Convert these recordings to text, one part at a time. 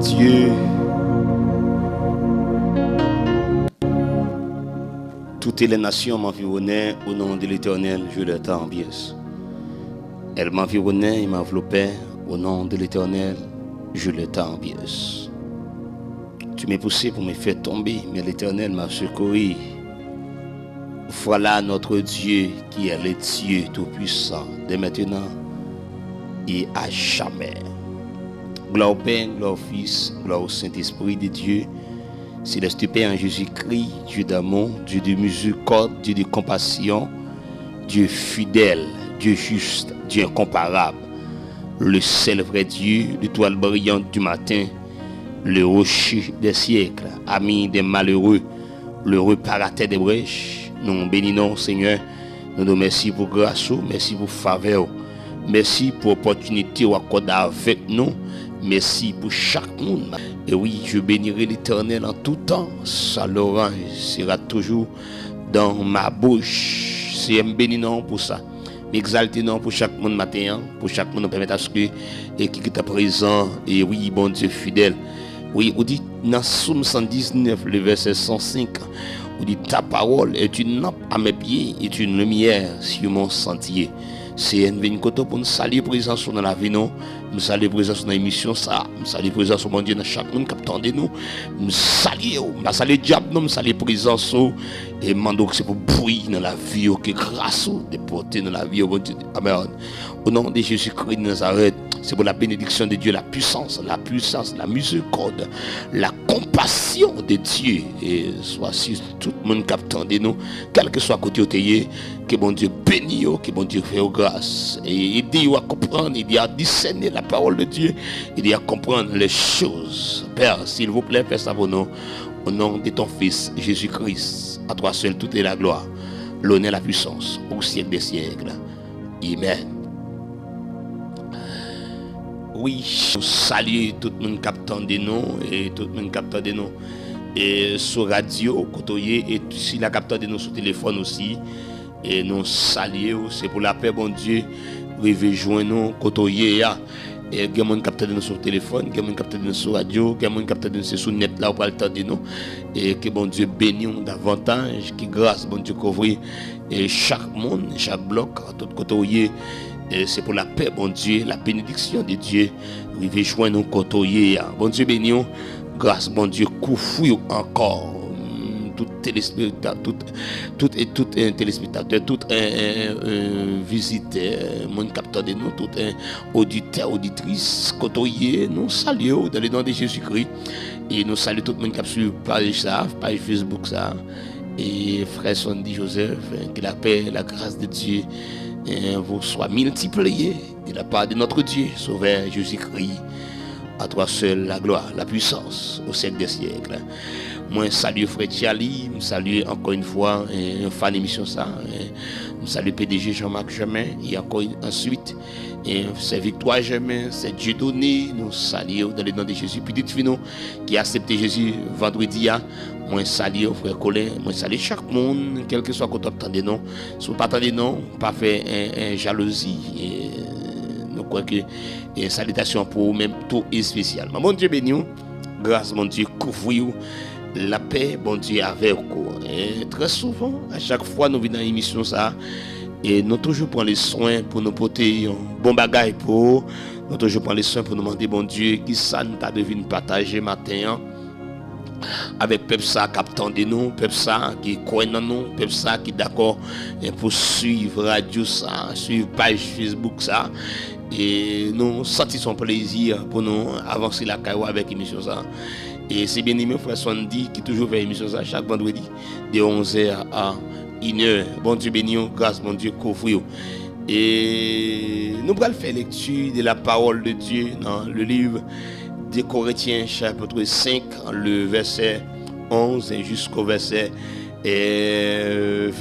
Dieu, toutes les nations m'environnaient au nom de l'Éternel, je leur tends pièce. Elles m'environnaient et m'enveloppaient au nom de l'Éternel, je leur tends pièce. Tu m'as poussé pour me faire tomber, mais l'Éternel m'a secouru. Voilà notre Dieu qui est le Dieu Tout-Puissant, dès maintenant et à jamais. Gloire au Père, gloire au Fils, gloire au Saint-Esprit de Dieu. Céleste Père en Jésus-Christ, Dieu d'amour, Dieu de miséricorde, Dieu de compassion, Dieu fidèle, Dieu juste, Dieu incomparable. Le seul vrai Dieu, l'étoile brillante du matin, le rocher des siècles, ami des malheureux, le réparateur des brèches. Nous bénissons, Seigneur. Nous nous remercions pour grâce, merci pour faveur, merci pour l'opportunité d'accordé avec nous. Merci pour chaque monde. Et oui, je bénirai l'Éternel en tout temps. Sa louange sera toujours dans ma bouche. C'est un bénissant pour ça. M'exalter non pour chaque monde matin, pour chaque monde nous permettre à ce que et qui est présent. Et oui, bon Dieu fidèle. Oui, on dit dans Psaume 119, le verset 105, on dit ta parole est une lampe à mes pieds et une lumière sur mon sentier. C'est un côté pour nous saluer présence dans la vie, nous saluer présence dans l'émission, ça, nous saluer présence mon Dieu dans chaque monde qui attendait nous, nous saluer diable, nous saluer présence et demandons que c'est pour bruit dans la vie, que grâce de porter dans la vie, au Dieu. Amen. Au nom de Jésus-Christ de Nazareth, c'est pour la bénédiction de Dieu, la puissance, la miséricorde, la compassion de Dieu et soit sur tout le monde qui attendait nous, quel que soit côté où tu es, que bon Dieu bénisse, que bon Dieu fait grâce et aide-vous à comprendre, aide à discerner la parole de Dieu, aide à comprendre les choses. Père, s'il vous plaît, fais ça pour nous, au nom de ton Fils Jésus-Christ, à toi seul toute la gloire, l'honneur, la puissance, au siècle des siècles. Amen. Oui, nous saluons tout le monde qui attendait nous et tout le monde qui attendait nous et sur radio, et si la capteur de nous sur téléphone aussi. Et nous saluons, c'est pour la paix, bon Dieu, rejoindre nous, côtoyer, et il y a des gens qui captent nous sur téléphone, il y a des gens qui captent nous sur radio, il y a des gens qui captent nous sur net, là, pour le temps de nous, et que bon Dieu bénisse davantage, que grâce, bon Dieu, couvre et chaque monde, chaque bloc, tout côtoyer, et c'est pour la paix, bon Dieu, la bénédiction de Dieu, rejoindre nous, côtoyer, bon Dieu bénisse, grâce, bon Dieu, couvre encore. Tout téléspectateur, tout téléspectateur, tout visiteur, mon capteur de nous, tout auditeur, auditrice, côtoyer, nous saluons dans le nom de Jésus-Christ et nous saluons tout le monde qui a suivi page Facebook ça et frère Sandy Joseph, que la paix, la grâce de Dieu vous soit multipliée de la part de notre Dieu, Sauveur Jésus-Christ. À toi seul la gloire, la puissance au siècle des siècles. Moi, salue frère Thiali, je salue encore une fois un fan d'émission ça. Je salue PDG Jean-Marc Germain, et encore ensuite, c'est Victoire Germain, c'est Dieu donné, nous saluons dans le nom de Jésus. Petite fille qui a accepté Jésus vendredi, moi salue frère Colin, moi salue chaque monde, quel que soit quand on attend des noms. Si vous ne pas attendez non, pas faire un jalousie. Nous croyons que salutations pour vous, même tout est spécial. Mon Dieu béni, grâce mon Dieu couvre la paix, bon Dieu avec vous. Et très souvent, à chaque fois nous venons dans l'émission ça, et nous toujours prenons les soins pour nous porter un bon bagage pour nous toujours prenons les soins pour nous demander bon Dieu qui ça nous t'a devenu partager matin avec Pepsa qui attend de nous, Pepsa qui croit dans nous, Pepsa qui est d'accord pour suivre radio ça, suivre page Facebook ça. Et nous sentons son plaisir pour nous avancer la carrière avec l'émission ça. Et c'est bien aimé frère Sandy qui toujours fait l'émission ça chaque vendredi de 11h à 1h. Bon Dieu béni, grâce mon Dieu couvre. Et nous allons faire lecture de la parole de Dieu dans le livre des Corinthiens chapitre 5, le verset 11 jusqu'au verset 21.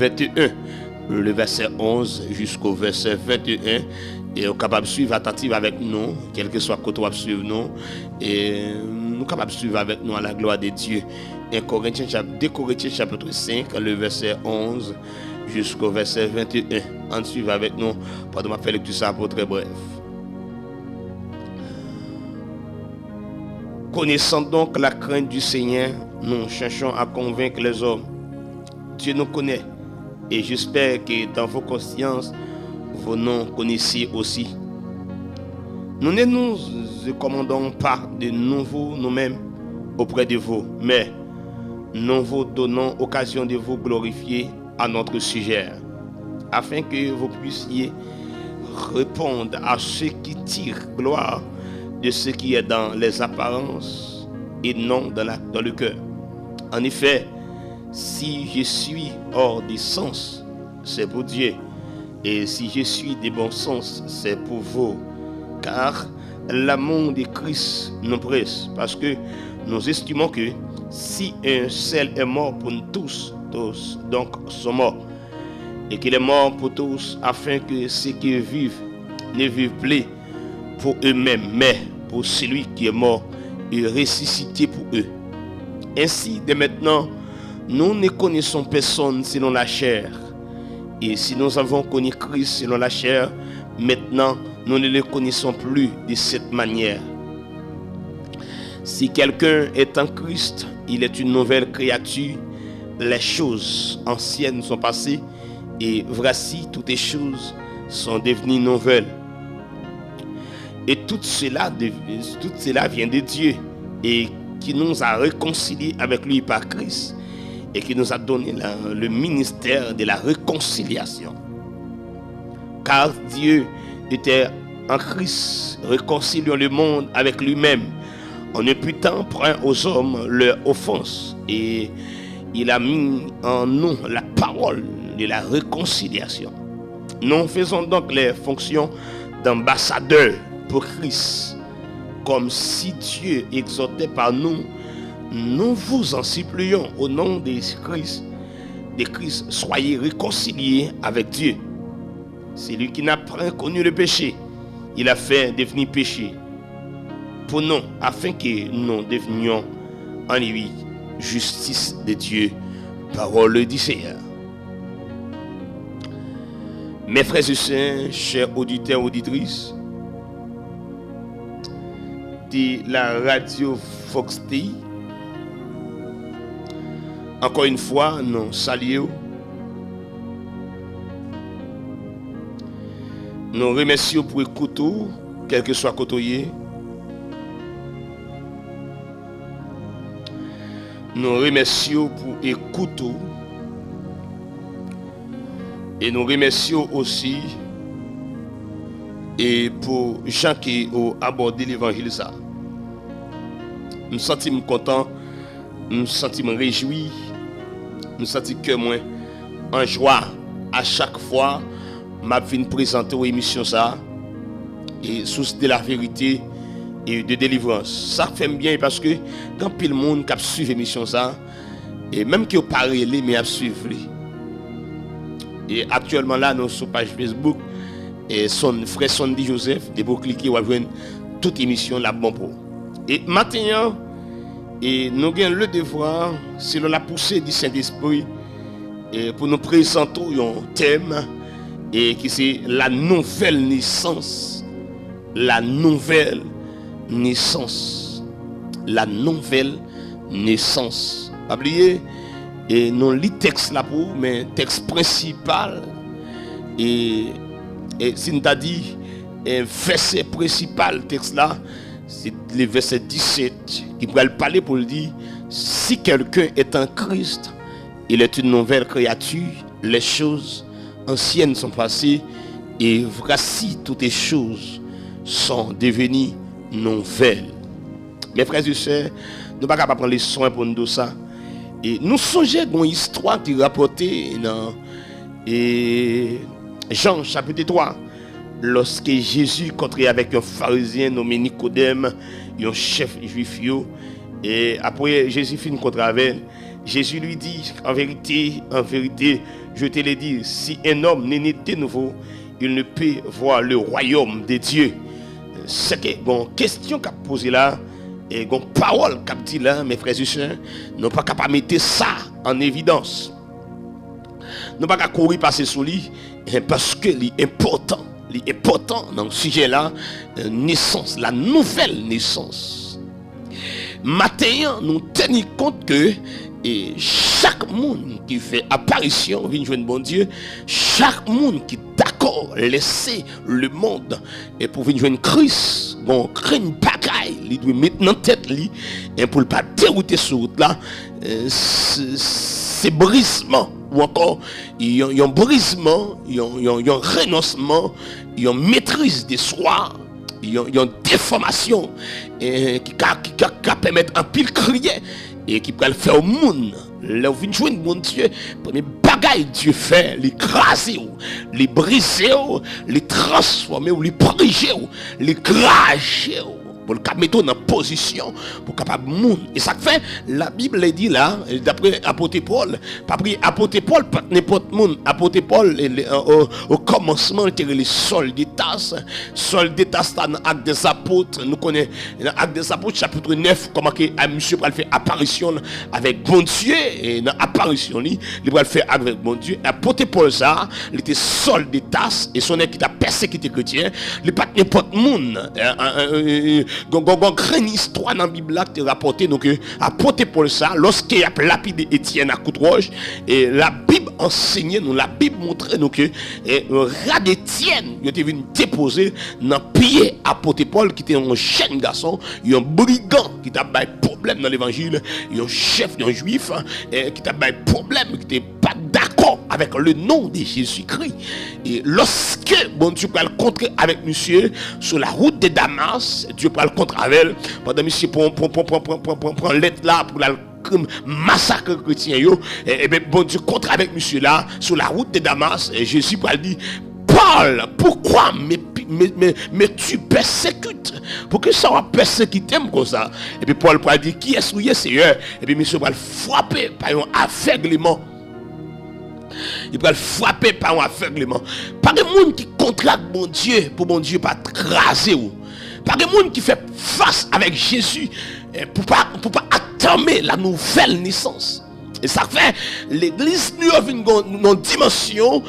Le verset 11 jusqu'au verset 21. Et on est capable de suivre attentive avec nous, quel que soit côté où suivre nous, et nous sommes capables de suivre avec nous à la gloire de Dieu. 2 Corinthiens chapitre 5, le verset 11 jusqu'au verset 21. On suit avec nous pendant ma faire lecture ça pour très bref. Connaissant donc la crainte du Seigneur, nous cherchons à convaincre les hommes. Dieu nous connaît et j'espère que dans vos consciences, vous nous connaissez aussi. Nous ne nous commandons pas de nouveau nous-mêmes auprès de vous, mais nous vous donnons occasion de vous glorifier à notre sujet, afin que vous puissiez répondre à ceux qui tirent gloire de ce qui est dans les apparences et non dans le cœur. En effet, si je suis hors des sens, c'est pour Dieu. Et si je suis des bons sens, c'est pour vous. Car l'amour de Christ nous presse, parce que nous estimons que si un seul est mort pour nous tous donc sont morts. Et qu'il est mort pour tous, afin que ceux qui vivent ne vivent plus pour eux-mêmes, mais pour celui qui est mort et ressuscité pour eux. Ainsi, dès maintenant, nous ne connaissons personne selon la chair. Et si nous avons connu Christ selon la chair, maintenant, nous ne le connaissons plus de cette manière. Si quelqu'un est en Christ, il est une nouvelle créature. Les choses anciennes sont passées et voici toutes les choses sont devenues nouvelles. Et tout cela vient de Dieu et qui nous a réconciliés avec lui par Christ et qui nous a donné le ministère de la réconciliation. Car Dieu était en Christ, réconciliant le monde avec lui-même, en imputant aux hommes leur offense. Et il a mis en nous la parole de la réconciliation. Nous faisons donc les fonctions d'ambassadeurs pour Christ. Comme si Dieu exhortait par nous, nous vous en supplions au nom de Christ, soyez réconciliés avec Dieu. Celui qui n'a pas connu le péché, il a fait devenir péché pour nous, afin que nous devenions en lui justice de Dieu, parole du Seigneur. Mes frères et sœurs, chers auditeurs, auditrices de la radio Fox TV, encore une fois, nous saluons. Nous remercions pour écouter, quel que soit côtoyé. Nous remercions pour écouter. Et nous remercions aussi et pour gens qui ont abordé l'évangile ça. Nous sentons content, nous sentons réjouis, nous sentons que moi en joie à chaque fois m'a venu présenter aux émissions ça et source de la vérité et de délivrance. Ça fait bien parce que quand pile le monde qui suit l'émission ça et même qui a parlé mais a suivi. Et actuellement là nous sur page Facebook et son frère Sandy Joseph de vous cliquer ou avoir toute émission là bon pour. Et maintenant et nous avons le devoir selon la poussée du Saint-Esprit et pour nous présenter un thème et qui c'est la nouvelle naissance. La nouvelle naissance. La nouvelle naissance. Pas oublier et non lit texte là pour mais texte principal et si nous t'a dit un verset principal texte là c'est le verset 17 qui va parler pour le dire si quelqu'un est en Christ il est une nouvelle créature, les choses anciennes sont passées et voici toutes les choses sont devenues nouvelles. Mes frères et sœurs, nous ne pouvons pas prendre les soins pour nous ça. Et nous songeons dans une histoire qui est rapportée dans Jean chapitre 3. Lorsque Jésus rencontrait avec un pharisien nommé Nicodème, un chef juif, et après Jésus finit contre avec, Jésus lui dit, en vérité, je te le dis, si un homme n'est né de nouveau, il ne peut voir le royaume de Dieu. C'est que, bon, question qu'a posée là, et une parole qu'a dit là, mes frères et sœurs, nous ne pouvons pas mettre ça en évidence. Nous ne pouvons pas courir passer sous lui, parce que l'important dans ce sujet là, naissance, la nouvelle naissance. Matin, nous tenons compte que et chaque monde qui fait apparition vient jouer bon Dieu, chaque monde qui est d'accord laisser le monde et pour venir jouer Christ, bon craigne bagaille, il doit mettre dans tête lui et pour ne pas dérouter sur route là, c'est brisement ou encore il y a un brisement, il y a un renoncement, il y a une maîtrise de soi. Il y a une déformation qui permet un pile crier et qui peut le faire au monde. Là où vient jouer mon Dieu, premier bagaille Dieu fait, l'écraser, les briser, les transformer, les briser, les cracher. Pour le mettre en position pour capable monde. Et ça fait la Bible dit là d'après apôtre Paul, pas pris apôtre Paul pas n'importe monde, apôtre Paul au commencement il était les soldats dans Actes des apôtres, nous connaissons dans Actes des apôtres chapitre 9 comment que monsieur va faire apparition avec bon Dieu et dans apparition il va faire avec bon Dieu. Apôtre Paul ça, il était soldats et son équipe a persécuté chrétien, il pas n'importe monde. Grande histoire dans la Bible qui est rapportée donc apôtre Paul ça lorsqu'il a lapidé Étienne à coup de roche et la Bible enseignait nous, la Bible montrait nous que rat d'Étienne il était venu déposer dans pied apôtre Paul qui était un jeune garçon, un brigand qui t'a pas problème dans l'évangile, un chef un juif qui t'a pas problème qui était pas d'accord avec le nom de Jésus-Christ. Et lorsque bon Dieu va le contrer avec monsieur sur la route de Damas, Dieu va le contrer avec elle pendant monsieur prend lettre là pour la massacre chrétien yo et bien bon Dieu contre avec monsieur là sur la route de Damas et Jésus va dire Paul, pourquoi mais tu persécutes? Pour que ça va persécuter comme ça? Et puis Paul va dire qui est souillé Seigneur? Et puis monsieur va le frapper par un aveuglement. Il va le frapper par un aveuglement. Pas de monde qui contracte mon Dieu pour mon Dieu pas craser ou. Pas de monde qui fait face avec Jésus pour pas attendre la nouvelle naissance. Et ça fait l'église nous a une dimension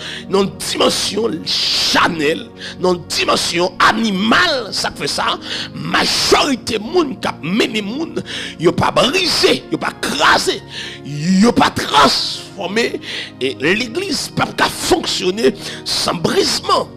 chanel, une dimension animale, ça fait ça. Majorité monde qui a mené monde, yo pas brisé, yo pas crasé, yo pas transformé et l'église pas fonctionner sans brisement.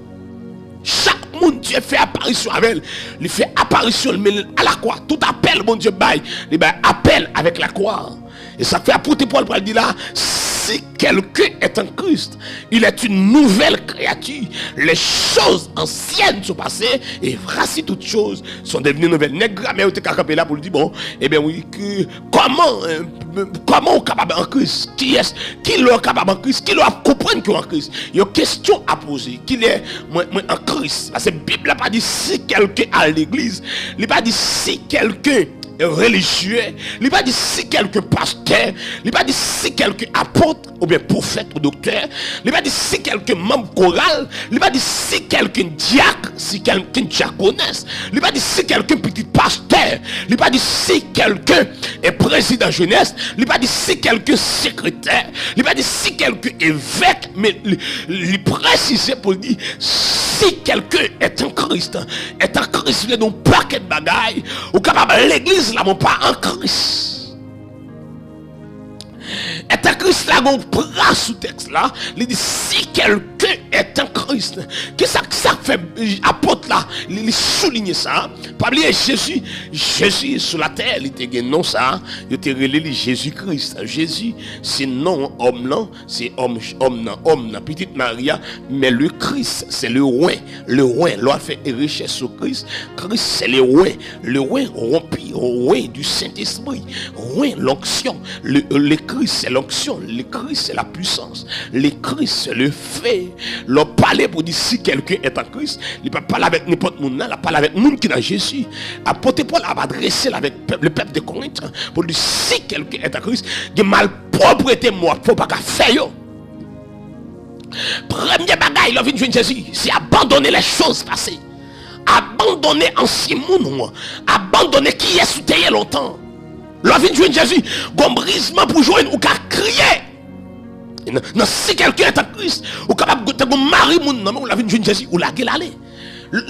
Chaque monde Dieu fait apparition avec elle, il fait apparition à la croix. Tout appel mon Dieu bail, il appel avec la croix. Et ça fait apôtre Paul pour dire là, si quelqu'un est en Christ, il est une nouvelle créature. Les choses anciennes sont passées et voici toutes choses sont devenues nouvelles. Nèg grammaire était capable là pour dire bon, eh bien oui, comment on est capable en Christ? Qui est capable en Christ? Qui doit comprendre qu'il est en Christ? Il y a une question à poser. Qui est moi en Christ? Parce que la Bible n'a pas dit si quelqu'un à l'église, il n'a pas dit si quelqu'un religieux, il n'a pas dit si quelqu'un pasteur, il n'a pas dit si quelqu'un apôtre ou bien prophète ou docteur, il n'a pas dit si quelqu'un membre choral, il n'a pas dit si quelqu'un diacre, si quelqu'un diaconesse, il n'a pas dit si quelqu'un petit pasteur, il n'a pas dit si quelqu'un est président jeunesse, il n'a pas dit si quelqu'un secrétaire, il n'a pas dit si quelqu'un évêque, mais il précise pour dire si quelqu'un est en Christ, il y a un paquet de bagailles, ou capable l'église là, mon pas en Christ. Et en Christ là, on prend sous texte là, il dit si quelqu'un est en Christ, qu'est-ce que ça fait apôtre là, il souligne ça, pas oublier Jésus sur la terre, il était non ça, il était relé Jésus-Christ. Jésus, c'est non homme là, c'est homme petite Maria, mais le Christ, c'est le roi, l'on fait richesse sur Christ. Christ c'est le roi rompu, roi du Saint-Esprit, roi l'onction, le Christ c'est l'onction, le Christ c'est la puissance, le Christ c'est le fait. L'on parlait pour dire si quelqu'un est en Christ, il ne peut pas parler avec n'importe qui, il parle avec le monde qui est dans Jésus. Apôtre Paul a adressé avec le peuple de Corinthe pour dire si quelqu'un est en Christ, il y a malpropreté moi, il ne faut pas faire. Premier bagaille, il a vu Jésus, c'est abandonner les choses passées. Abandonner ancien monde, abandonner qui est sous terre longtemps. L'on vient de Jésus, un brisement pour jouer ou qu'à crier. Si quelqu'un est en Christ, ou capable de marier mon nom, ou la vie de Jésus, ou la gueule aller.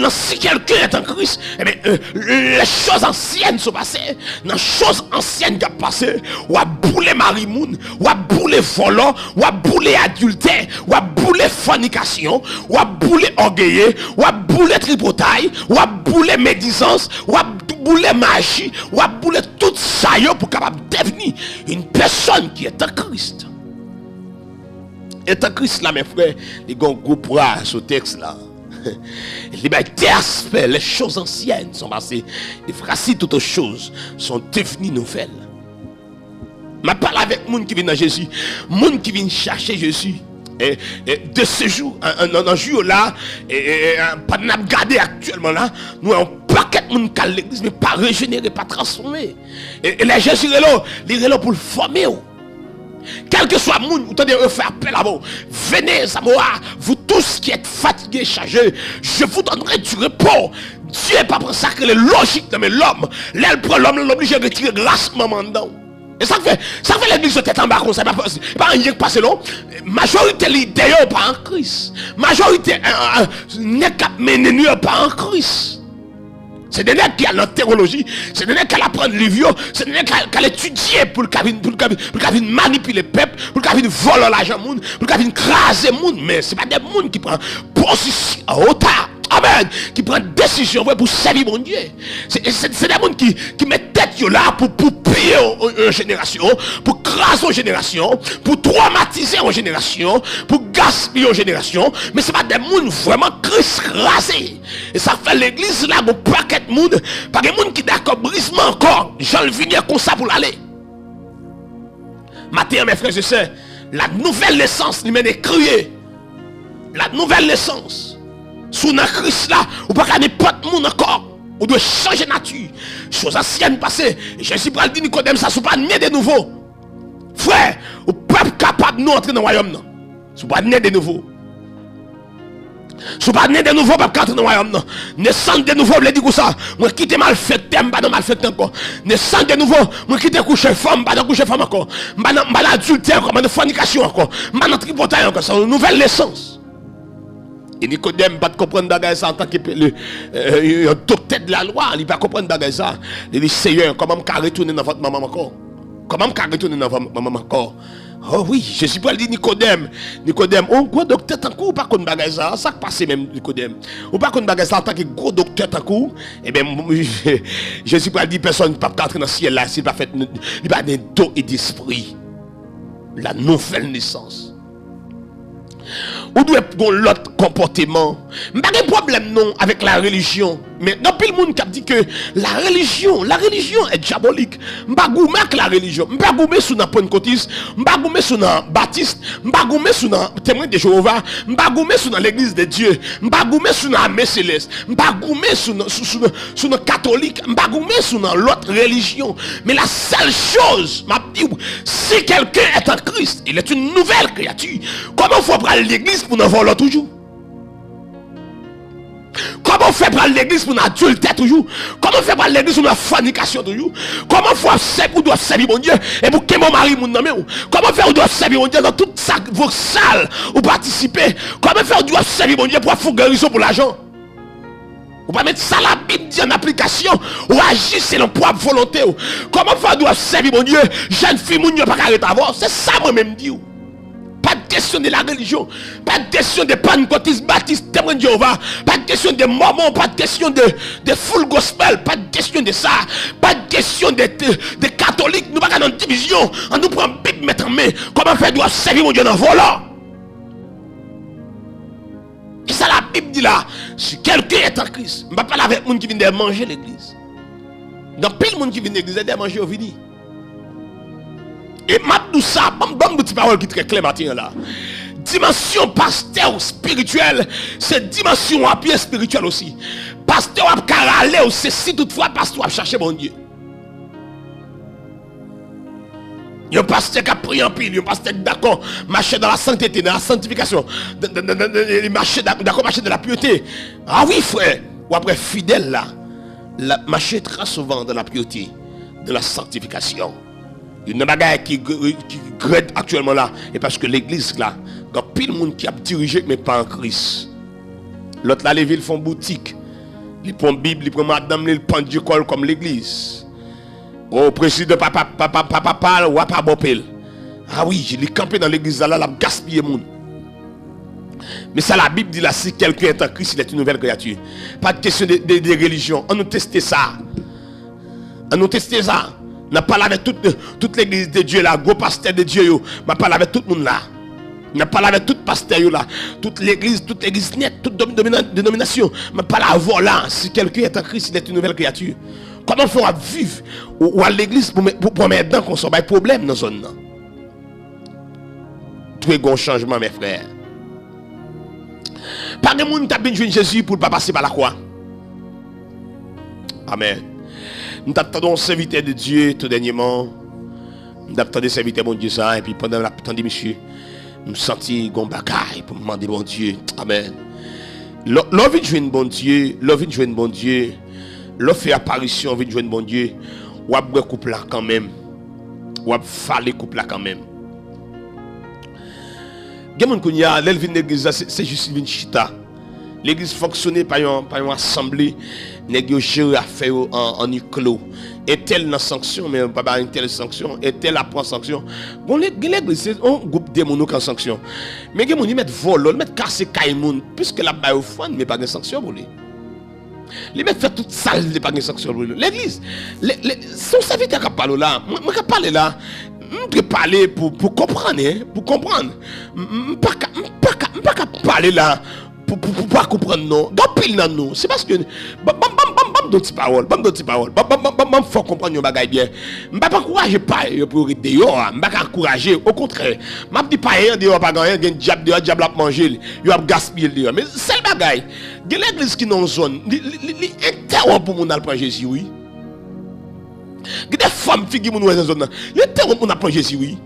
Si quelqu'un est en Christ, eh bien, les choses anciennes sont passées. Dans les choses anciennes qui sont passées, ou à bouler marimoun, ou à bouler volant, ou à bouler adultère, ou à bouler fornication, ou à bouler orgueilleux, ou à bouler tripotaille, ou à bouler médisance, ou à bouler magie, ou à bouler tout ça pour capable devenir une personne qui est en Christ. Et en Christ là, mes frères, les gars groupera ce texte là. Les choses anciennes sont passées. Et voici toutes choses sont devenues nouvelles. Je parle avec les gens qui viennent à Jésus, les gens qui viennent chercher Jésus. Et de ce jour, un jour là, pas de garder actuellement là, nous avons un paquet de monde qui l'église, mais pas régénéré, pas transformé. Et les Jésus est là pour le former. Quel que soit le monde, vous devez faire appel à vous. Venez, Samoa, vous tous qui êtes fatigués, chargés, je vous donnerai du repos. Dieu n'est pas pour ça que les logiques de l'homme, l'elle prend l'homme, l'oblige à retirer grassement dedans. Et ça fait l'église de tête en bas, ça pas rien qui passe long. Majorité l'idée pas en Christ. Majorité n'est pas en Christ. C'est des nègres qui ont la théologie, c'est des nègres qui apprennent les vieux, c'est des nègres qui ont étudié pour le manipuler le peuple, pour le voler l'argent, pour le craser le monde. Mais ce n'est pas des gens qui prennent position à hauteur. Amen. Qui prennent décision pour servir mon Dieu. C'est des gens qui mettent tête là pour piller une génération, pour craser une génération, pour traumatiser une génération, pour gaspiller une génération. Mais ce n'est pas des gens vraiment Christ rasés. Et ça fait l'église là, pour paquet de monde, pas des gens qui d'accord brisement encore. J'en viens comme ça pour l'aller. Matin, mes frères et sœurs, la nouvelle naissance, il m'a crié. La nouvelle naissance. Sous notre Christ là, ou pas qu'à n'importe monde encore. On doit changer nature. Choses anciennes passées. Et je suis pas dit Nicodème, ça ne sont pas né de nouveau. Frère, ou pas capable de nous entrer dans le royaume. Ce n'est pas né de nouveau. Ce n'est pas né de nouveau, pas entrer dans le royaume. Naissance de nouveau, je dis comme ça. Moi quitte mal fait, pas dans mal fait encore. Naissance de nouveau, moi quitte coucher femme, pas dans coucher femme encore. Pas dans adultère encore, pas dans fornication encore. Pas dans tripotaille encore. C'est une nouvelle naissance. Et Nicodème pas comprendre bagage ça en tant que docteur de la loi, il pas comprendre bagage ça. Il dit Seigneur, comment me retourner dans votre maman encore? Comment me retourner dans votre maman encore? Oh oui, je suis pas dit Nicodème, on gros docteur tant coup pas connait bagage ça, ça passe même Nicodème. Ou pas connait bagage ça en tant que gros docteur tant coup, et bien je suis pas dit personne pas entrer dans le ciel là, s'il pas fait il pas d'un dos et d'esprit. La nouvelle naissance. Ou doit avoir l'autre comportement. Pas de problème non avec la religion. Mais dans le monde qui a dit que la religion est diabolique. Pas gourmet avec la religion. Pas gourmet sous un pentecôtiste. Pas gourmet sous un baptiste. Pas gourmet sous un témoin de Jéhovah. Pas gourmet sous l'église de Dieu. Pas gourmet sous un armée céleste. Pas gourmet sous un catholique. Pas gourmet sous l'autre religion. Mais la seule chose, m'a dit, si quelqu'un est en Christ, il est une nouvelle créature. Comment faut prendre l'église pour nous voler toujours? Comment faire prendre l'église pour l'adultère toujours? Comment faire prendre l'église pour la fornication toujours? Comment faire pour doit servir mon Dieu et pour que mon mari mon nom? Comment faire pour doit servir mon Dieu dans toute vos salles ou participer? Comment faire pour doit servir mon Dieu pour faire guérison pour l'argent? Ou pas mettre ça la Bible en application ou agir selon propre volonté? Comment faire pour doit servir mon Dieu? Jeune fille mon Dieu pas arrêter avant. C'est ça moi-même dit. Pas de question de la religion, pas de question de pentecôtistes, baptistes, témoins de Jéhovah, pas de question de mormons, pas de question de full gospel, pas de question de ça, pas de question de catholiques. Nous pas dans une division, on nous prend Bible mettre en main. Comment faire doit servir mon Dieu dans volant? Et ça la Bible dit là, si quelqu'un est en Christ, je ne vais pas parler avec les gens qui viennent manger l'église. Dans pile de monde qui vient de l'église, ils viennent manger au vini. Et maintenant ça, bon petit parole qui est très clair matin là. Dimension pasteur spirituelle, c'est dimension à pied spirituel aussi. Pasteur a caralé aussi si toutefois pasteur a cherché mon Dieu. Il y a un pasteur qui a pris en pile, il y a un pasteur d'accord, marcher dans la sainteté, dans la sanctification, marcher d'accord, marcher dans la pureté. Ah oui frère, ou après fidèle là, marcher très souvent dans la pureté, de la sanctification. Il y a une bagaille qui grade actuellement là. Et parce que l'église là, il y a pile de monde qui a dirigé mais pas en Christ. L'autre là, les villes font boutique. Il prend Bible, il prend madame, il prend Dieu comme l'église. Oh, précis de papa, ou papa bopel. Ah oui, il est campé dans l'église là, il a gaspillé monde. Mais ça, la Bible dit là, si quelqu'un est en Christ, il est une nouvelle créature. Pas de question de religion. On nous teste ça. On nous teste ça. On a parlé avec toute l'église de Dieu là, gros pasteur de Dieu. On a parlé avec tout le monde là. On a parlé avec tout pasteur là. Toute l'église nette, toute dénomination. On a parlé avant là. Si quelqu'un est en Christ, il est une nouvelle créature. Comment faut-on vivre ou à l'église pour mettre dedans qu'on soit pas de problème dans zone là. Tout est un changement, mes frères. Pas de monde qui a besoin de Jésus pour ne pas passer par la croix. Amen. Nous attendons un serviteur de Dieu tout dernièrement. Nous attendons un serviteur de Dieu ça. Et puis pendant la temps de monsieur, nous sentons un bagaille pour demander bon Dieu. Amen. L'on vient de jouer bon Dieu. L'on vient de jouer bon Dieu. L'on fait apparition, on vient de jouer bon Dieu. Ou à boire couple là quand même. Ou à faller couple là quand même. L'église, c'est juste une chita. L'église fonctionnait par une assemblée. Négocier à faire en clos. Et telle n'a sanction, mais pas une telle sanction. Et telle apprend sanction. Bon, l'église, c'est un groupe de démons qui ont sanction. Mais les gens mettent vol, ils mettent casser caïmoun, puisque la baille au fond, mais pas de sanction pour lui. Les mettre faire toute ça, il n'y a pas de sanction pour lui. L'église, son serviteur qui parle là, moi qui parle là. Je peux parler pour comprendre, pour comprendre. Je ne peux pas parler là pour pas comprendre non. Non, c'est parce que d'autres paroles, faut comprendre bagaille bien. Je ne peux pas encourager pas pour être dehors, je ne peux pas encourager, au contraire. Je ne dis pas dehors pas gagner, il y a un diable à manger, il y a gaspiller dehors. Mais c'est le bagaille. Il y a l'église qui est dans une zone, il interrompt pour mon alpha Jésus, oui. Il y a des femmes qui sont dans cette zone. Il y a des gens qui ont Jésus, oui.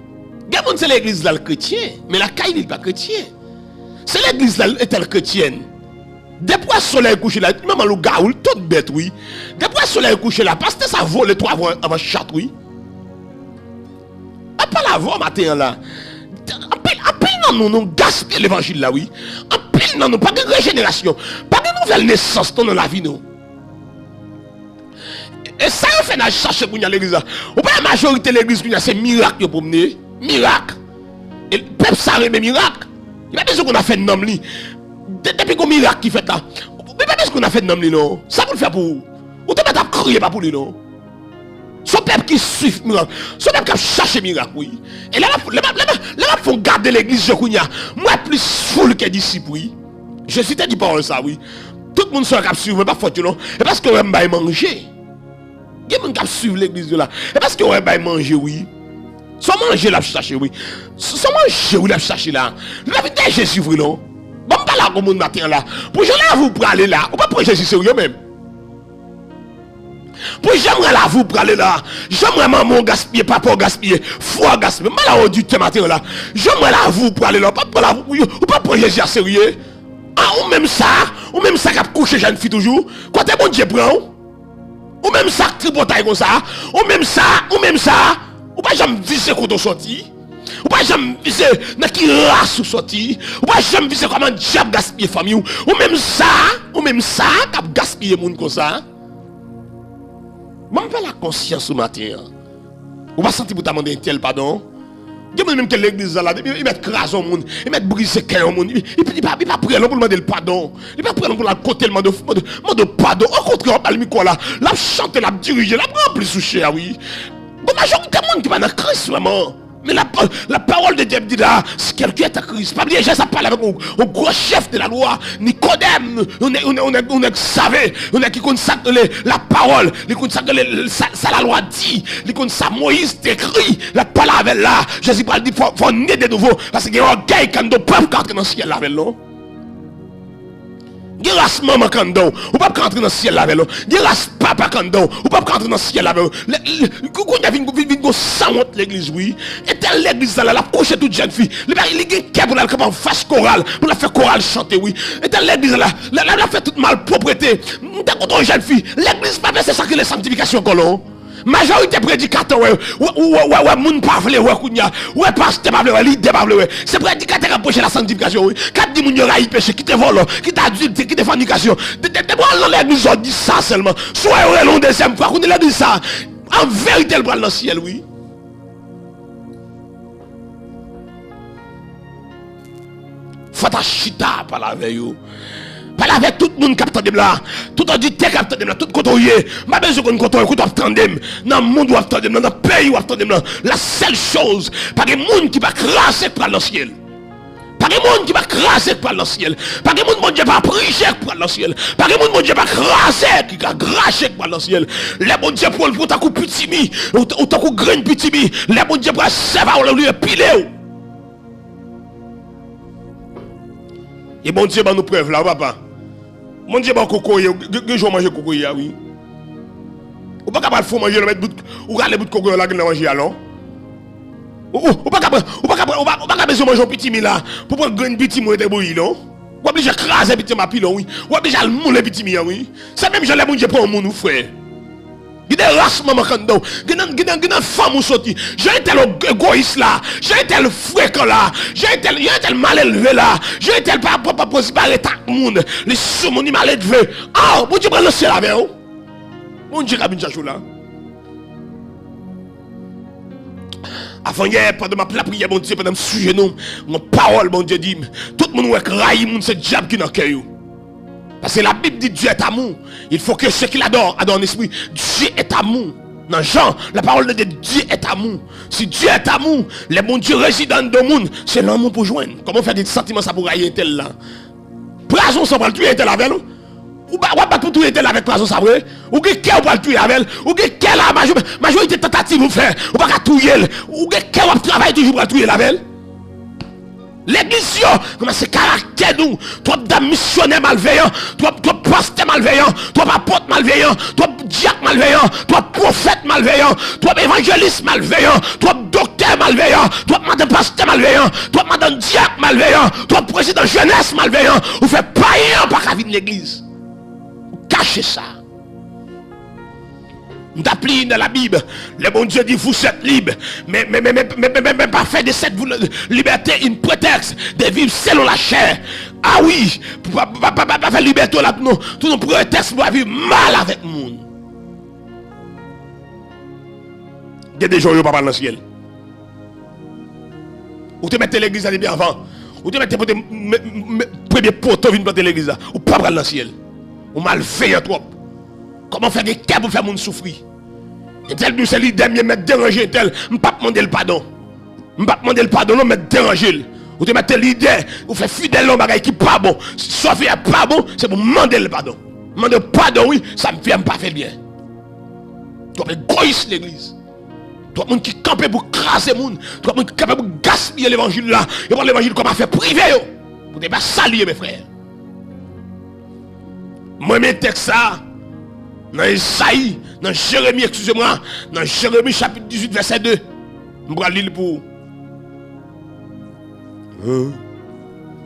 Il y a des gens qui sont l'église là, le chrétien. Mais la caille n'est pas chrétien. C'est l'église là, est-elle chrétienne? Depuis le soleil couché là, même le gars, tout bête, oui. Depuis le soleil couché là, parce que ça vole les 3 avant chat, oui. A pas la voix matin là. En pile, nous gaspillons l'évangile là, oui. En pile, nous pas de régénération. Pas de nouvelle naissance dans la vie, nous. Et ça, on fait à chercher pour l'église. Ou pas la majorité de l'église, c'est miracle pour mener. Miracle. Et le peuple, ça remet miracle. Il n'y a pas besoin qu'on a fait de nom. Depuis qu'on miracle qui fait là. Il n'y a pas besoin qu'on a fait de nom, non. Ça, vous le faire pour vous. Ou tu vas crier pas pour lui, non. Son peuple qui suit miracle. Son peuple qui cherche miracle, oui. Et là, il faut garder l'église, je connais. Moi, plus foule que disciple, oui. Je suis dit par ça, oui. Tout le monde sera capable, mais pas faute, non. Et parce que on va manger. Il y a des gens qui suivent l'église là. Et parce que on va manger, oui. Sans manger, la chercher, oui. Sans manger, oui, la chercher là. La vie de Jésus, oui, non. Bon, pas là, comme on matin là. Pour jamais vous pour aller là. Ou pas pour Jésus sérieux même. Pour jamais là, vous pour aller là. J'aimerais maman gaspiller, papa gaspiller, foi gaspiller. Mal à du matin là. J'aimerais là, vous pour aller là. Pas pour là, ou pas pour Jésus sérieux. Ah, ou même ça qui a couché jeune fille toujours. Quand t'es bon Dieu prend. Ou même ça, tripotaille comme ça. Ou même ça. Ou pas jamais viser quand on sorti. Ou pas jamais viser dans qui race ou sorti. Ou pas jamais viser comment diable gaspiller famille. Ou même ça, qui a gaspillé monde comme ça. Même pas la conscience ce matin. Ou pas sentir pour demander un tel pardon. Il y a même que l'église là, ils mettent craser au monde, ils mettent briser cœur au monde. Il pas prêt pour demander le pardon. Il pas prêt pour la côté de pardon. Au contraire, on parle micro là, la chanter, la diriger, la remplir sous cher, oui. La majorité du monde qui va dans Christ vraiment. Mais la parole de Dieu dit là, si quelqu'un est à Christ, pas bien, ça parle avec un gros chef de la loi, Nicodème, on est savé, on est qui consacre la parole, qui consacre ça la loi dit, qui consacre Moïse écrit, la parole là, Jésus parle dit, faut naître de nouveau, parce qu'il y a un orgueil quand on peut entrer dans le ciel avec nous. Il y a race maman kandon, ou pas rentrer dans le ciel avec l'eau. Il y a race papa kandon, ou pas rentrer dans le ciel avec l'eau. Quand il y a une sans honte l'église, oui. Et telle l'église là, la couche toute jeune fille. Il y a un pour la faire face chorale, pour la faire chorale chanter, oui. Et telle l'église là, la fait toute malpropreté. T'as contre une jeune fille. L'église pas c'est ça que les sanctifications colon. Majorité prédicateur, ouais, moun pas vle, ouais, kounya, ouais, pasteur pas vle, ouais, leader pas vle, ouais. C'est prédicateur qui approche la sanctification, oui. Quand dit moun yo raï péché, qui te vole, qui t'adulte, qui te fornication. De bon l'église on dit ça seulement. Soit on deuxième fois, qu'on dit ça. En vérité, elle prend dans le ciel, oui. Faut ta chita par la veille. Parle avec tout le monde qui a là. Tout le monde qui a là. Tout le monde qui a besoin de contrôler. Tout le monde dans le monde qui a dans le pays qui a là. La seule chose, pas de monde qui va craser par le ciel. Pas de monde qui va craser par le ciel. Pas de monde qui va prier par le ciel. Pas de monde qui va craser, qui va cracher par le ciel. Les bon Dieu pour ta coupe petit mi, ou ta coupe grain petit mi. Les bon Dieu pour savoir où le piler. Et bon Dieu va nous preuve là, papa. Mon Dieu va coco, que je mange coco, oui. Ou pas capable de manger le mettre ou aller bout de coco là que manger alors. Ou pas capable manger un petit mi là pour prendre grain petit mo et bouillir non. Ou obligé craser petit ma pilon oui. Ou obligé le mouler petit mi oui. C'est même je les mon Dieu pour mon frère. Il y a des races maman kando. Il y a des femmes qui sortent. J'ai tel égoïste là. J'ai tel fréquent là. J'ai tel mal élevé là. J'ai tel pas possible d'arrêter tout le monde. Les sous mon mal élevé. Ah, mon Dieu prend le ciel avec vous. Mon Dieu cabine chachou là. Avant hier, pendant ma prière, mon Dieu, pendant sujet nous, mon parole, mon Dieu dit, tout le monde est raillé, c'est le diable qui n'a qu'à vous. Parce que la Bible dit Dieu est amour. Il faut que ceux qui l'adorent en esprit. Dieu est amour. Dans Jean, la parole de Dieu est amour. Si Dieu est amour, les bons dieux résident dans le monde, c'est l'amour pour joindre. Comment faire des sentiments ça pour railler tel là? Prason ça va tuer tel avec nous? Ou pas pour tuer tel avec prason ça vrai? Ou que quel va tuer avec? Ou que quelle la majorité tentative vous faire? Ou pas tuer? Ou que quel va travailler toujours pour tuer avec? L'église, comment c'est caractère nous? Toi, d'un missionnaire malveillant, toi, pasteur malveillant, toi, apôtre malveillant, toi, diacre malveillant, toi, prophète malveillant, toi, évangéliste malveillant, toi, docteur malveillant, toi, madame pasteur malveillant, toi, madame diacre malveillant, toi, président jeunesse malveillant, vous faites païen par la vie de l'église. Cachez ça. Nous t'appelons dans la Bible, le bon Dieu dit vous êtes libre, mais pas faire de cette liberté une prétexte de vivre selon la chair. Ah oui, pas faire liberté là, tout nos prétextes pour vivre mal avec le monde. Il y a des gens qui ne parlent pas dans le ciel. Ou te mettez l'église à bien avant, ou te mettez pour premier poteau venir planter l'église, ou pas dans le ciel. Ou mal fait trop. Comment faire des cas pour faire mon souffrir? Et tel que c'est l'idée, me déranger tel, je ne pas demander le pardon. Je ne pas demander le pardon, non, mais déranger. Ou te mettre l'idée, ou faire fidèle l'homme qui n'est pas bon. Sauf qu'il n'est pas bon, c'est pour demander le pardon. Demander le pardon, oui, ça me fait pas faire bien. Tu es égoïste l'église. Tu es qui campe pour craser les gens. Tu es qui campe pour gaspiller l'évangile là. Et pour l'évangile comme a fait privé. Pour ne pas saluer mes frères. Moi, mes textes ça. Dans Isaïe, dans Jérémie, excusez-moi, dans Jérémie chapitre 18, verset 2. Je vais lire pour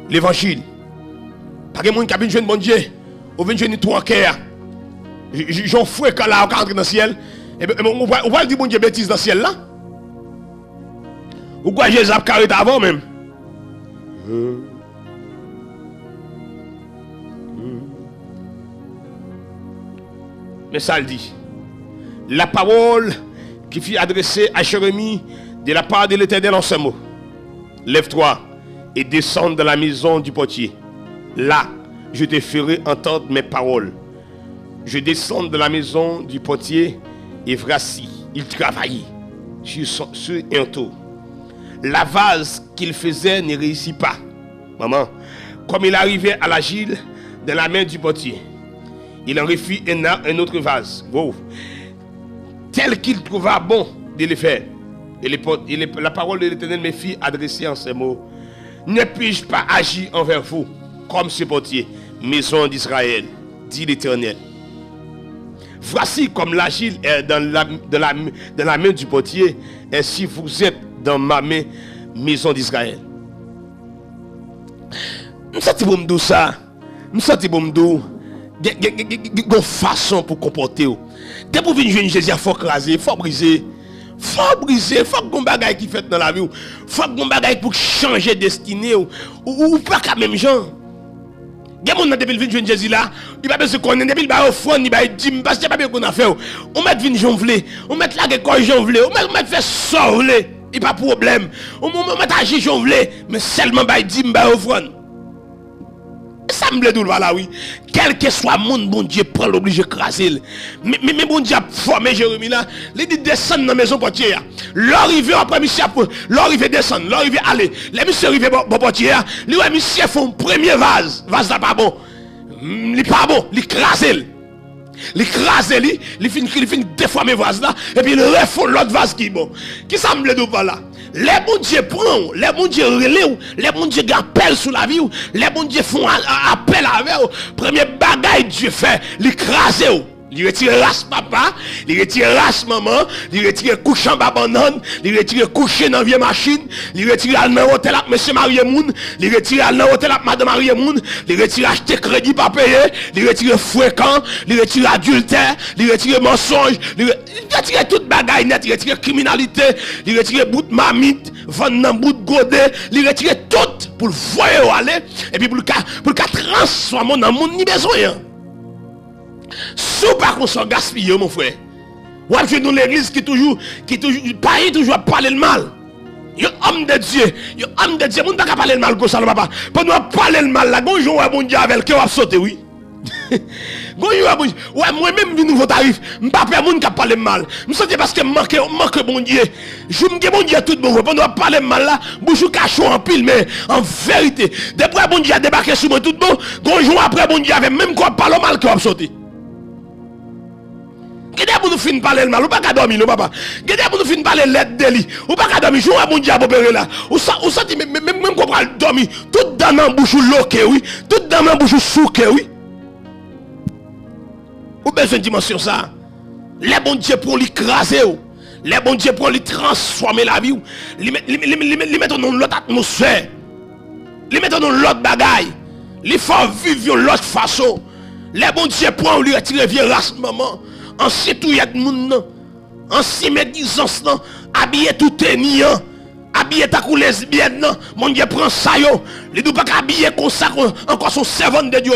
l'évangile. Pas de monde qui a besoin de bon Dieu, ou besoin de toi en cœur. J'en fous quand là, on entre dans le ciel. On va dire bon Dieu bêtise dans le ciel là. Ou quoi, Jésus a carré avant même. Mais ça le dit. La parole qui fut adressée à Jérémie de la part de l'Éternel en ce mot. Lève-toi et descends dans la maison du portier. Là, je te ferai entendre mes paroles. Je descends de la maison du portier et voici, il travaillait sur un tour. La vase qu'il faisait ne réussit pas. Maman, comme il arrivait à l'agile dans la main du portier, il en refit un autre vase. Wow. Tel qu'il trouva bon de le faire. Et la parole de l'Éternel me fit adresser en ces mots. Ne puis-je pas agir envers vous comme ce portier, maison d'Israël, dit l'Éternel. Voici comme l'agile est dans la main du portier, ainsi vous êtes dans ma main, maison d'Israël. Je sens pour me dire ça. Je sens pour me dire. une façon pour comporter. Dès pour venir jouer Jésus, il faut craser, il faut briser. Faut briser, faut qu'on bagaille qui fait dans la vie. Faut qu'on bagaille pour changer destinée ou pas quand même gens. Gen moun nan depuis vinn joindre Jésus là, il pas besoin connaître depuis il ba offrande, il ba dim parce que pas bien qu'on a fait. On met vinn jonvler, on met la quoi jonvler, on met faire sorler, il pas problème. On met agir jonvler, mais seulement ba dim ba offrande. Ça me blé voilà oui. Quel que soit monde bon Dieu prend l'obligé craser. Mais bon Dieu a formé Jérémie là, il dit descendre dans la maison portière. L'arrivée après monsieur l'arrivée descendre, l'arrivée aller. Les monsieur arrivé bon portière, lui ouais monsieur font premier vase là pas bon. Il pas bon, il craser. Il crase il fin déformer vase là et puis il refond l'autre vase qui bon. Qui ça me blé voilà. Les bon Dieu prend, les bon Dieu relève, les bon Dieu appelle sur la vie, les bon Dieu font appel avec eux. Premier bagaille Dieu fait, l'écraser. Il retire race papa, il retire race maman, il retire couche en bas banane, il retire coucher dans vieille machine, il retire aller dans hôtel avec monsieur Marie Moun, il retire aller dans hôtel avec madame Marie Moun, il retire acheter crédit pas payer, il retire fréquent, il retire adultère, il retire mensonge, il retire toute bagaille net, il retire criminalité, il retire bout de mamite, vendre bout de godet, il retire tout pour le voir aller et puis pour le transformer dans monde ni besoin. Sous pas qu'on s'en gaspille mon frère. Ou avez dans l'église qui toujours toujours parler le mal. Yo homme de Dieu, moun pas parler le mal comme ça papa. Pour nous parler le mal là, gonjon bon Dieu avec qui va sauter oui. Gonjon bon Dieu. Ouais moi même vi nouveau tarif, m'pas peur moun qui parler mal. Me senti parce que manque bon Dieu. Je me bon Dieu tout bon. Pour nous parler mal là, bouchou cachot en pile mais en vérité, depuis bon Dieu a débarqué sur moi tout bon, gonjon après bon Dieu avec même quoi parler mal qui va sauter. Gede pour nous fin parler mal ou pas qu'à dormir non papa. Gede pour nous fin parler l'aide délit ou pas qu'à dormir jour à bon Dieu opérer là. Ou senti même qu'on va dormir tout dans la bouche loqué oui, tout dans la bouche souqué oui. Ou besoin de dimension ça. Les bon Dieu pour l'écraser les bon Dieu pour lui transformer la vie li mettre dans l'autre atmosphère. Li mettre dans l'autre bagaille. Li faut vivre l'autre façon. Les bon Dieu pour lui retirer vieux race maman. En citoyen de monde, en si médisance, habillé tout niant, habillé ta couleur lesbienne, mon Dieu prend ça yo, il ne pas habiller comme ça encore son servant de Dieu,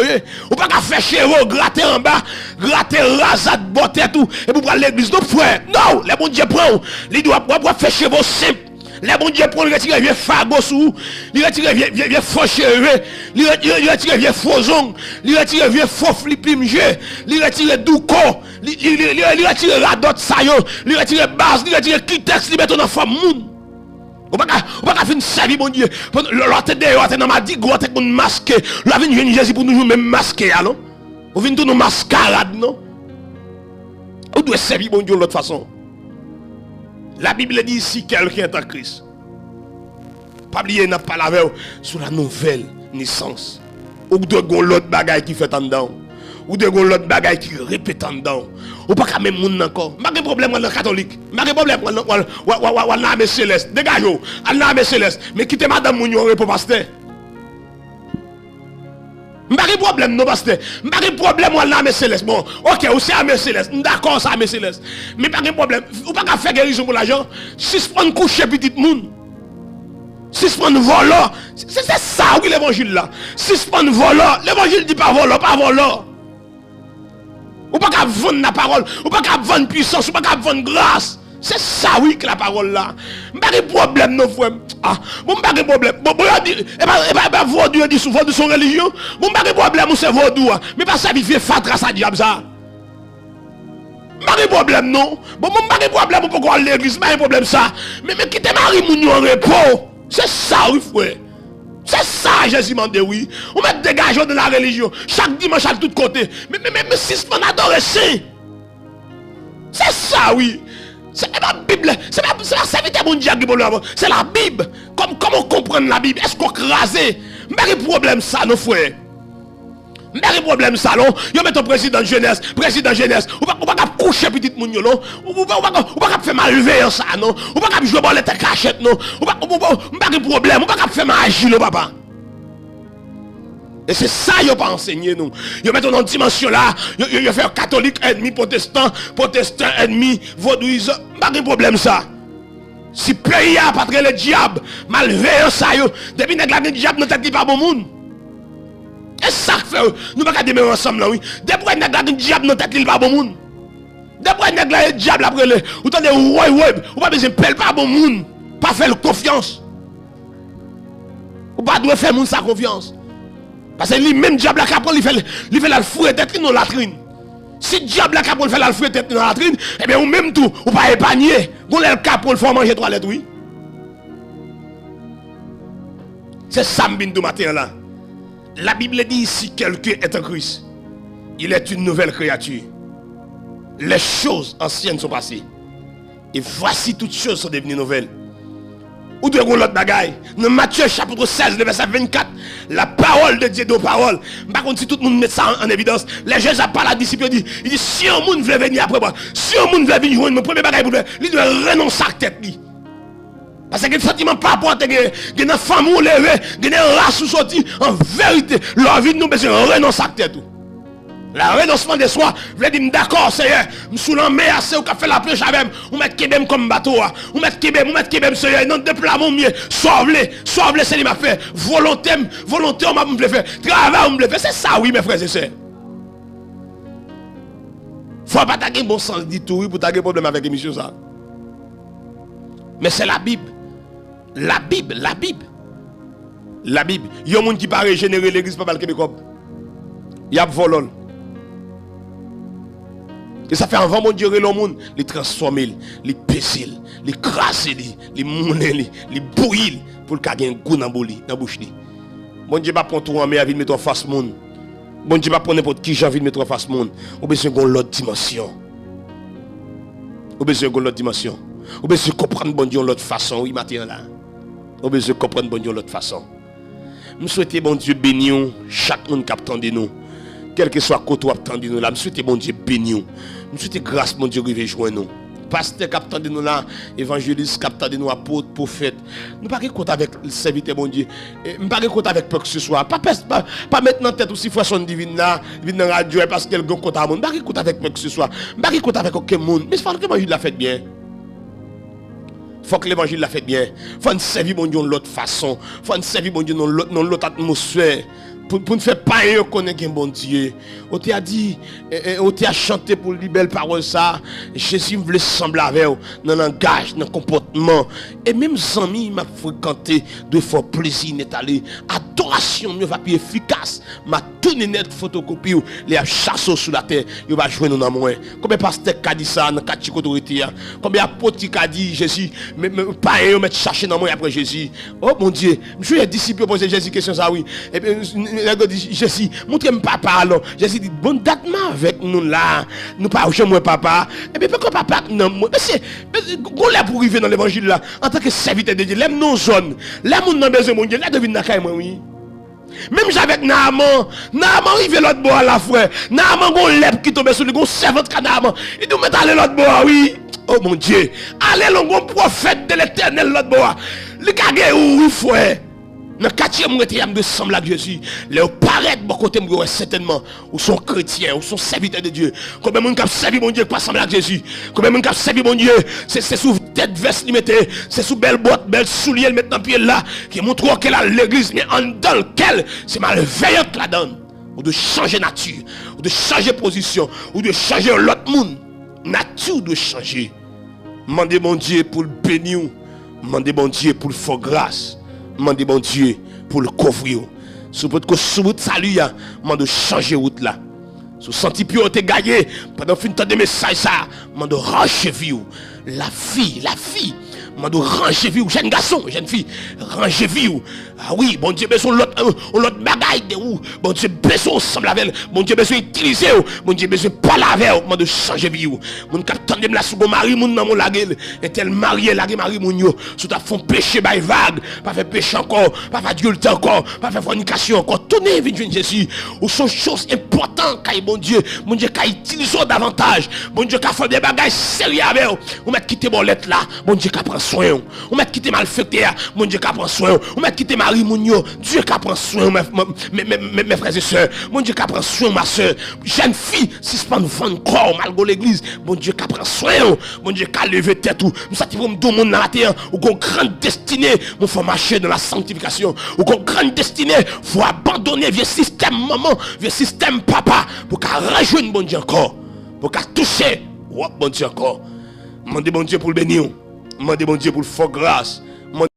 ou pas faire chéro, gratter en bas, gratter rasade, botter tout, et pour prendre l'église, non frère, non, les bon Dieu prend, il doit faire chéro simple. Les bon Dieu pour retirer vieux fagot sous, il retire vieux faux cheveux, il retire vieux faux ongles, il retire vieux faux fliplimje, il retire douco, il retire radot sayo, il retire base, il retire clitex, il met dans femme moun. Ou pas faire servir bon Dieu. L'autre dehors, dans ma dit gros tête pour masquer. La vie de Jésus pour nous même masquer alors. Ou vient tout nous mascarade non. Ou doit servir bon Dieu de l'autre façon. La Bible dit si quelqu'un est en Christ, pas oublier n'a pas la veille sur la nouvelle naissance. Ou de l'autre bagaille qui fait en dedans. Ou de l'autre bagaille qui répète en dedans. Ou pas qu'à même monde encore. Pas de problème avec le catholique. Pas de problème avec l'armée céleste. Dégagez-vous. L'armée céleste. Mais quittez madame Mounion pour pasteur. Pas de problème non pasteur. Pas de problème avec l'armée céleste. Bon, ok, ou c'est l'armée céleste. D'accord, c'est l'armée céleste. Mais pas de problème. Ou pas qu'à faire guérison pour l'argent. Si se prend coucher petit monde. Si se prend volant. C'est ça oui l'évangile là. Si se prend volant. L'évangile dit pas volant, pas volant. Ou pas qu'à vendre la parole, ou pas qu'à vendre puissance, ou pas qu'à vendre grâce. C'est ça oui que la parole là. Pas de problème non frère. Ah, bon pas de problème. Bon dit vaudou dit souvent de son religion. Bon pas de problème c'est vaudou. Mais pas ça vivre fatra ça diable ça. Pas de problème non. Bon pas de problème pour aller à l'église, pas de problème ça. Mais quitter Marie Mounion en repos. C'est ça oui frère. C'est ça, Jésus m'a dit oui. On met dégageant de la religion. Chaque dimanche à tout côté. Mais si c'est pas adorer, c'est ça, oui. C'est la Bible. C'est la serviteur mon Dieu qui c'est la Bible. Comment comprendre la Bible? Est-ce qu'on crase? Pas de problème ça, nos frères. Pas de problème ça, non. Yo met ton président jeunesse. Ou pas coucher petit moun yo, non. Ou pas faire malveillance ça, non. Ou pas jouer dans les cachette, non. Ou pas de problème. Ou pas faire mal agir, non, papa. Et c'est ça qu'ils n'ont pas enseigné nous. Ils mettent dans une dimension là, ils font catholique ennemi, protestant ennemi, vaudouisme. Pas de problème ça. Si le pays a pas le diable, malveillant ça, depuis que le diable ne tête pas bon monde. Et ça fait, nous ne pouvons pas demeurer ensemble là, oui. Depuis que le diable ne tête pas bon monde. Depuis que le diable après le, vous entendez, ou pas besoin de pelle pas bon monde. Pas faire confiance. Ou pas doit faire monde sa confiance. Parce que lui-même, diable, il fait la fouette tête dans la latrine. Si diable, il fait la fouette tête dans la latrine, eh bien, ou même tout, ou pas épargner. Vous le capot, il faut manger 3 lettres, oui. C'est ça, le matin là. La Bible dit si quelqu'un est en Christ, il est une nouvelle créature. Les choses anciennes sont passées. Et voici toutes choses sont devenues nouvelles. Ou de l'autre bagaille. Dans Matthieu chapitre 16, le verset 24, la parole de Dieu de parole. Par contre, si tout le monde met ça en évidence, les gens n'ont pas la discipline. Il dit, si un monde veut venir après moi, si un monde veut venir jouer, mon premier bagaille pour faire, il doit renoncer à la tête. Parce que le sentiment pas apporté, il y a une femme ou levé, il y a une race ou sorti. En vérité, leur vie nous besoin de renoncer à la tête. Le renoncement de soi, vous voulez dire d'accord, Seigneur, je suis dans mer, c'est où fait la pêche avec moi, on met Kébem comme bateau, on met Kébem, Seigneur, non, de plat mon mieux, sauve-le, c'est lui m'a fait, volonté, on m'a fait, travail, on m'a fait, c'est ça, oui, mes frères et sœurs. Faut pas taguer bon sens du tout, oui, pour taguer problème avec l'émission, ça. Mais c'est la Bible. La Bible. Il y a un monde qui pas régénérer l'église, pas mal québécois. Il y a volol. Et ça fait avant mon Dieu le monde, les transformer, les pécer, les crasser, les mouler, les bouillir pour le gagner un goût dans la bouche. Mon Dieu va prendre tout en main, il mettre en face monde. Mon Dieu va prendre n'importe qui j'ai envie de mettre en face monde. Ou besoin de l'autre dimension. Ou besoin de l'autre dimension. Ou besoin de comprendre bon Dieu de l'autre façon, oui, matin là. Ou besoin de comprendre bon Dieu de l'autre façon. Nous souhaitons bon Dieu bénir chaque monde qui attend de nous. Quel que soit côté où attend de nous là, nous souhaitons bon Dieu bénir. Nous souhaitons grâce mon Dieu qui joindre nous. Pasteur qui attend de nous là, évangéliste qui attend de nous, apôtre, prophète. Nous pas compte avec le serviteur bon Dieu. Nous pas compte avec peu que ce soit. Pas maintenant tête aussi fois son divine là, vient dans la radio parce qu'elle gon compte à monde. Pas compte avec peu que ce soit. Pas compte avec aucun monde. Mais il faut que l'évangile l'a fait bien. Faut que l'évangile l'a fait bien. Faut nous servir mon Dieu de l'autre façon. Faut nous servir mon Dieu dans l'autre atmosphère. Pour ne faire pas connaître un bon Dieu. On t'a dit, on t'a chanté pour les belles paroles ça. Jésus voulait sembler avec vous dans le langage, dans le comportement. Et même amis m'a fréquenté de fois plaisir n'est allé. Adoration mieux va plus efficace. M'a tourné net photocopie les chasseurs sous la terre. Il va jouer nous dans moins. Combien pasteur a dit ça dans quatre autorité. Combien apôtre a dit Jésus mais pas eux mettre chercher dans moi après Jésus. Oh mon Dieu, je suis disciple poser Jésus question ça oui. Et puis Jésus, montrez-moi papa alors. Jésus dit, bon date avec nous là. Nous pas chez moi papa. Et puis pourquoi papa non moi. Mais qu'on l'a pour arriver dans l'évangile là. En tant que serviteur de Dieu, l'aime nos zones. L'aime nous dans besoin mon Dieu. Là devine dans moi oui. Même avec Naaman arrive l'autre bois la frère. Naaman gon lèpre qui tombe sur lui, gon servante ka Naaman. Il doit mettre aller l'autre bois oui. Oh mon Dieu. Allez l'on prophète de l'Éternel l'autre bois. Le kage oui frère. Dans le quartier, je me semble à Jésus. Les paraître bon côté, certainement, ou sont chrétiens, ou sont serviteurs de Dieu. Combien de gens qui servi mon Dieu pas semble à Jésus. Combien de gens qui servi mon Dieu, c'est sous tête veste limitée, c'est sous belle boîte, belle soulier, maintenant pied là, qui montre qu'elle a l'église, mais en dans lequel c'est malveillant la donne. Ou de changer nature, ou de changer position, ou de changer l'autre monde. Nature de changer. Mandez mon Dieu pour le bénir, mandez mon Dieu pour le faire grâce. Mandez mon Dieu pour le couvrir. Sous votre salut, mande changer route là. Sous senti pio te gagné pendant fin de message ça, mande ranger vie. La fille, mande ranger vie, jeune garçon, jeune fille, ranger vie. Ah oui, bon Dieu besoin l'autre bagaille de ou. Bon Dieu besoin ensemble avec, bon Dieu besoin utiliser, bon Dieu besoin parler avec, mande changer vie. Mon capitaine de la sous mari mon dans mon laguel, et tel marié la mari mon yo, sous ta font péché by vague, pas faire péché encore, pas faire adulte encore, pas faire fornication encore. Tournez vinn Jésus. Ou sont choses importantes kay bon Dieu kay utiliser davantage. Bon Dieu ka fait des bagages sérieux avec ou mettre quitter bon lettre là, bon Dieu ka prend soin. On met quitter malfecté, mon Dieu qui prend soin. On met quitter Marie Mounio, Dieu qui prend soin mes frères et sœurs. Mon Dieu qui prend soin ma sœur. Jeune fille, si c'est pas nous vendre corps malgré l'église, mon Dieu qui prend soin. Mon Dieu qui a levé tête tout. Nous sommes pour me donner mon terre ou qu'on grande destinée, mon faut marcher dans la sanctification. Ou qu'on grande destinée, faut abandonner vieux système maman, vieux système papa pour qu'à rejoindre mon Dieu encore, pour qu'à toucher, bon Dieu encore. Mandez bon Dieu pour le bénir. Mandez bon Dieu pour le faire grâce.